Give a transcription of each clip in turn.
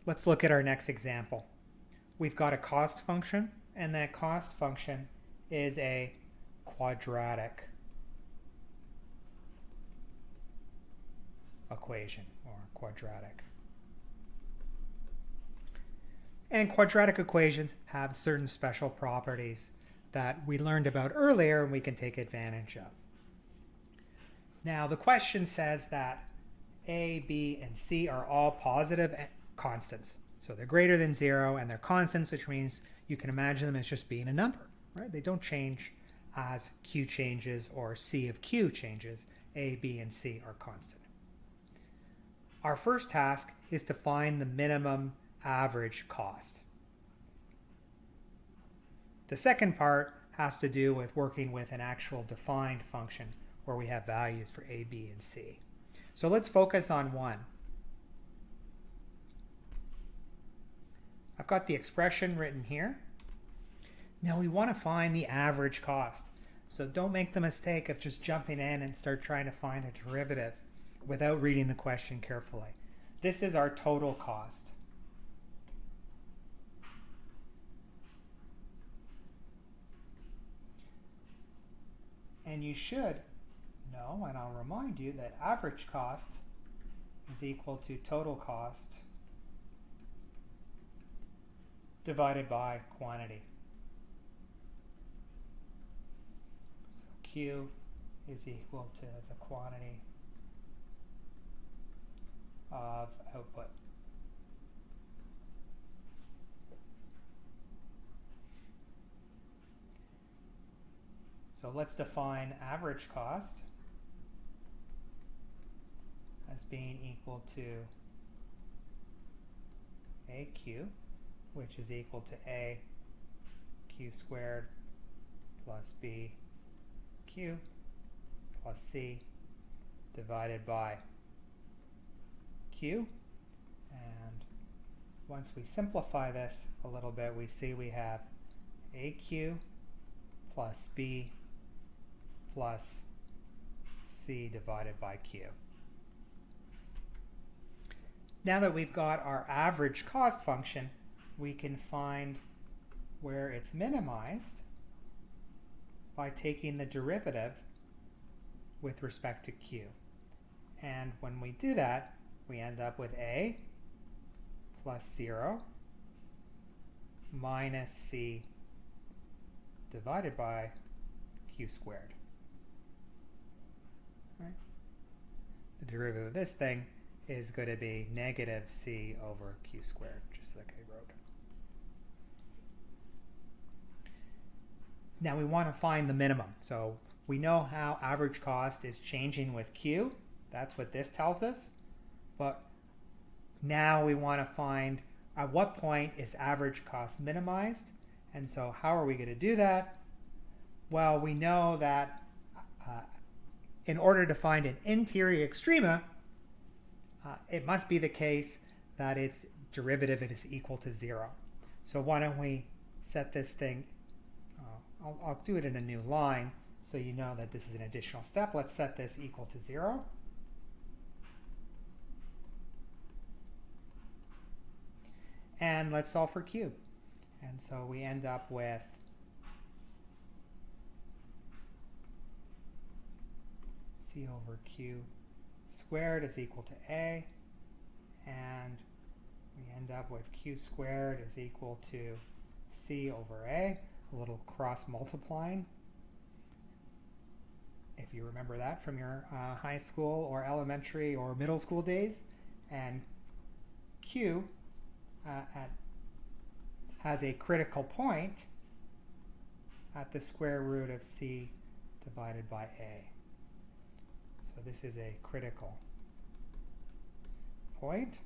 Let's look at our next example. We've got a cost function, and that cost function is a quadratic equation, or quadratic. And quadratic equations have certain special properties that we learned about earlier and we can take advantage of. Now, the question says that A, B, and C are all positive constants. So they're greater than 0 and they're constants, which means you can imagine them as just being a number, right? They don't change as Q changes or C of Q changes. A, B, and C are constant. Our first task is to find the minimum average cost. The second part has to do with working with an actual defined function where we have values for A, B, and C. So let's focus on one. I've got the expression written here. Now we want to find the average cost. So don't make the mistake of just jumping in and start trying to find a derivative without reading the question carefully. This is our total cost. And you should know, and I'll remind you, that average cost is equal to total cost divided by quantity. So Q is equal to the quantity of output. So let's define average cost as being equal to AQ, which is equal to A Q squared plus B Q plus C divided by Q. And once we simplify this a little bit, we see we have AQ plus B plus C divided by Q. Now that we've got our average cost function, we can find where it's minimized by taking the derivative with respect to Q. And when we do that, we end up with A plus 0 minus C divided by Q squared. Right? The derivative of this thing is going to be negative C over Q squared, just like I wrote. Now we want to find the minimum. So we know how average cost is changing with Q. That's what this tells us. But now we want to find at what point is average cost minimized. And so how are we going to do that? Well, we know that in order to find an interior extrema, it must be the case that its derivative is equal to 0. So why don't we set this thing, I'll do it in a new line so you know that this is an additional step. Let's set this equal to 0. And let's solve for Q. And so we end up with C over Q squared is equal to A, and we end up with Q squared is equal to C over A, a little cross multiplying. If you remember that from your high school or elementary or middle school days. And Q has a critical point at the square root of C divided by A. So this is a critical point.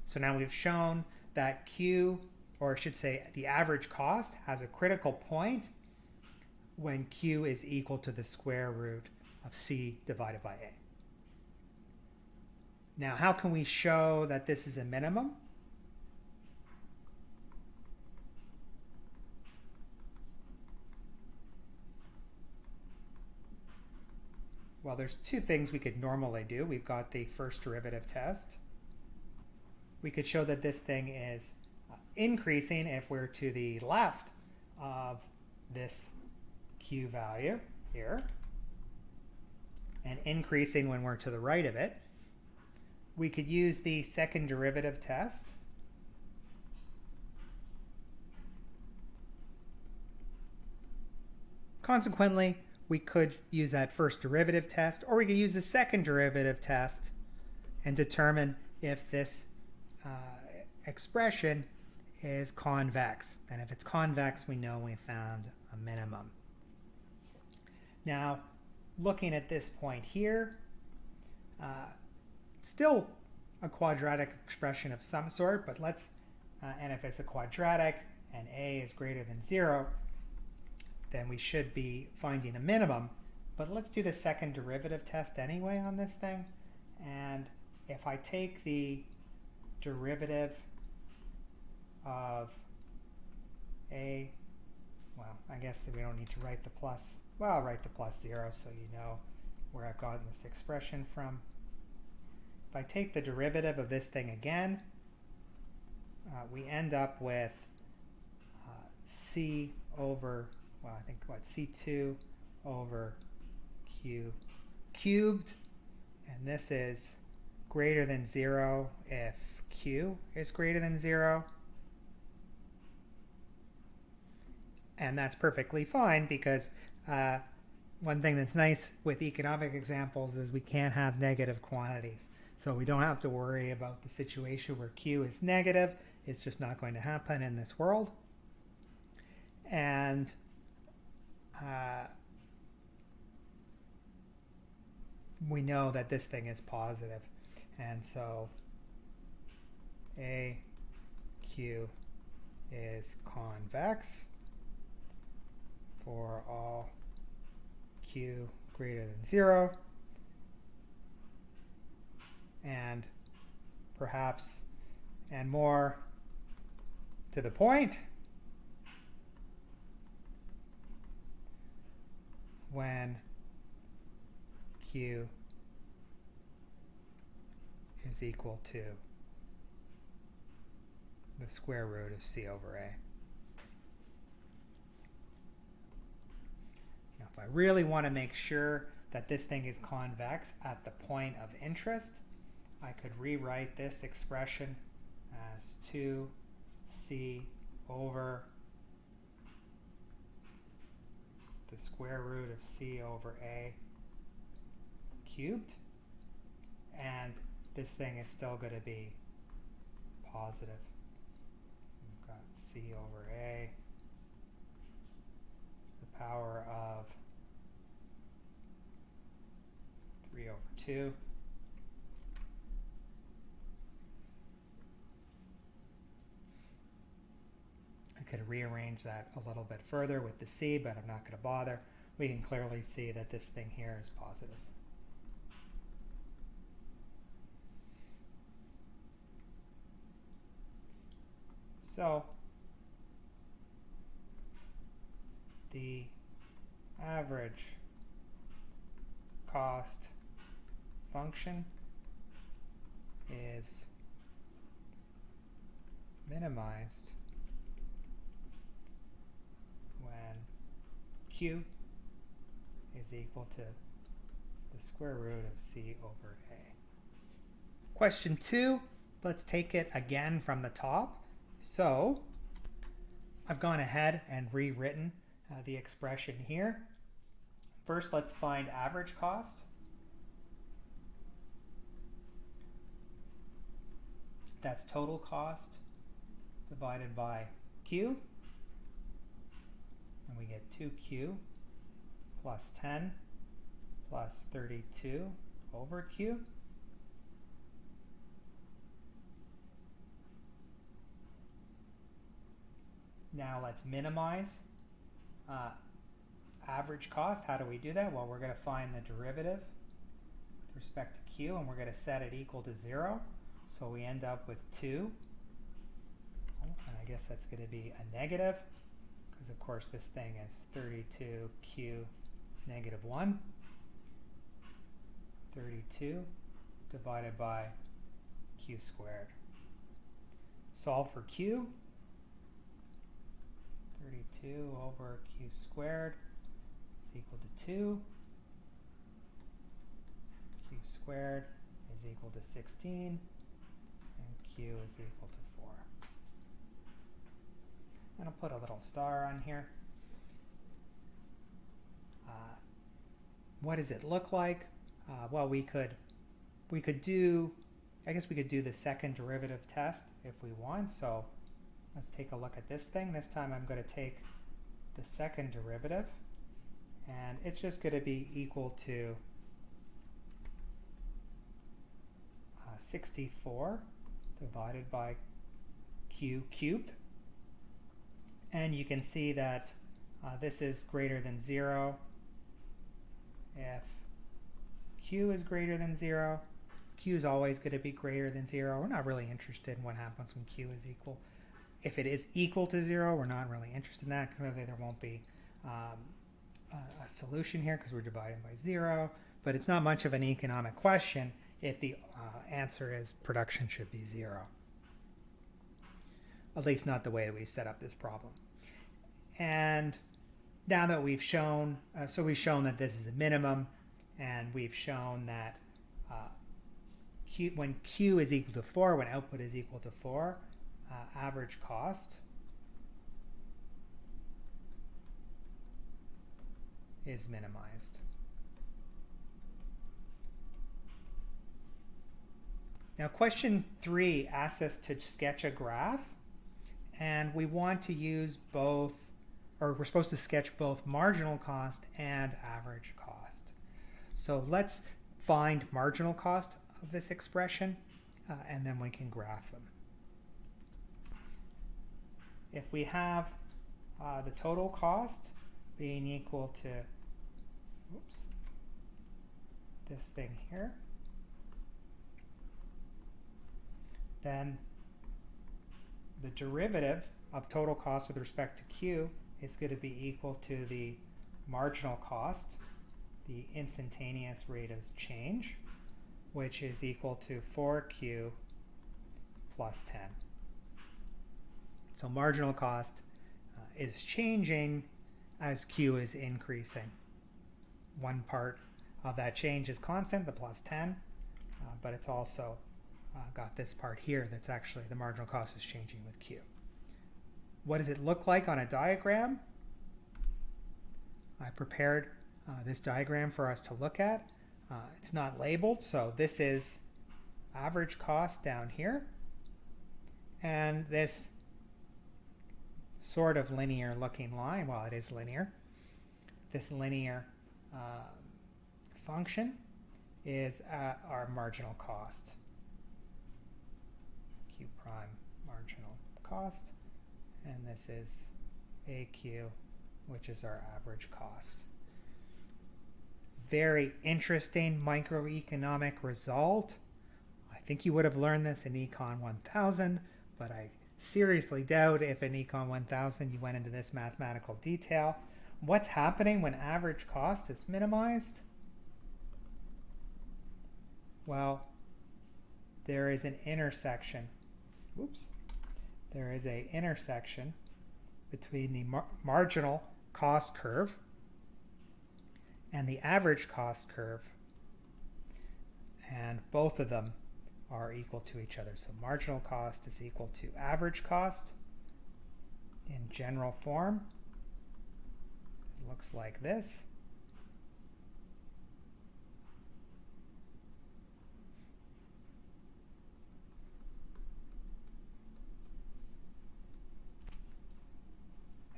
So now we've shown that Q, or I should say the average cost, has a critical point when Q is equal to the square root of C divided by A. Now, how can we show that this is a minimum? well, there's two things we could normally do. We've got the first derivative test. We could show that this thing is increasing if we're to the left of this q value here, and increasing when we're to the right of it. We could use the second derivative test. Consequently, we could use that first derivative test, or we could use the second derivative test and determine if this expression is convex. And if it's convex, we know we found a minimum. Now, looking at this point here, still a quadratic expression of some sort, but let's, and if it's a quadratic and a is greater than 0, then we should be finding a minimum. But let's do the second derivative test anyway on this thing. And if I take the derivative of a, well, I guess that we don't need to write the plus. Well, I'll write the plus 0 so you know where I've gotten this expression from. If I take the derivative of this thing again, we end up with c over, well, I think what, c2 over q cubed, and this is greater than 0 if q is greater than 0. And that's perfectly fine because one thing that's nice with economic examples is we can't have negative quantities. So we don't have to worry about the situation where q is negative. It's just not going to happen in this world. And we know that this thing is positive. And so AQ is convex for all q greater than 0. And perhaps, and more to the point, when q is equal to the square root of c over a. Now, if I really want to make sure that this thing is convex at the point of interest, I could rewrite this expression as 2c over the square root of c over a cubed, and this thing is still going to be positive. We've got c over a, the power of 3 over 2. I could rearrange that a little bit further with the c, but I'm not going to bother. We can clearly see that this thing here is positive. So the average cost function is minimized when q is equal to the square root of c over a. Question 2, let's take it again from the top. So I've gone ahead and rewritten the expression here. First, let's find average cost. That's total cost divided by q. And we get 2q plus 10 plus 32 over q. Now let's minimize average cost. How do we do that? Well, we're going to find the derivative with respect to q, and we're going to set it equal to 0. So we end up with 2. And I guess that's going to be a negative, because of course this thing is 32q negative 1. 32 divided by q squared. Solve for q. 32 over q squared is equal to 2. Q squared is equal to 16, and q is equal to 4. And I'll put a little star on here. What does it look like? Well, we could do, I guess we could do the second derivative test if we want. So let's take a look at this thing. This time I'm going to take the second derivative, and it's just going to be equal to 64 divided by q cubed. And you can see that this is greater than 0 if q is greater than 0. Q is always going to be greater than 0. We're not really interested in what happens when q is equal. If it is equal to 0, we're not really interested in that. Clearly there won't be a solution here because we're dividing by 0. But it's not much of an economic question if the answer is production should be 0. At least not the way that we set up this problem. And now that we've shown, so we've shown that this is a minimum, and we've shown that when q is equal to 4, when output is equal to 4, average cost is minimized. Now question 3 asks us to sketch a graph, and we want to use both, or we're supposed to sketch both marginal cost and average cost. So let's find marginal cost of this expression, and then we can graph them. If we have the total cost being equal to, this thing here, then the derivative of total cost with respect to q is going to be equal to the marginal cost, the instantaneous rate of change, which is equal to 4q plus 10. So marginal cost is changing as q is increasing. One part of that change is constant, the plus 10, but it's also got this part here that's actually the marginal cost is changing with q. What does it look like on a diagram? I prepared this diagram for us to look at. It's not labeled, so this is average cost down here, and this sort of linear looking line, well, it is linear, this linear function is our marginal cost, q prime marginal cost, and this is AQ, which is our average cost. Very interesting microeconomic result. I think you would have learned this in Econ 1000, but I seriously doubt if in Econ 1000 you went into this mathematical detail. What's happening when average cost is minimized? Well, there is an intersection. There is an intersection between the marginal cost curve and the average cost curve, and both of them are equal to each other. So marginal cost is equal to average cost in general form. It looks like this.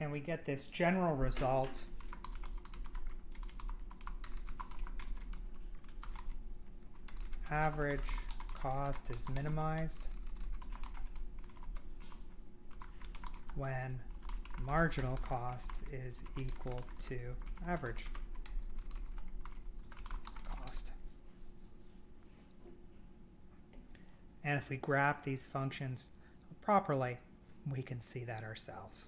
And we get this general result average cost is minimized when marginal cost is equal to average cost. And if we graph these functions properly, we can see that ourselves.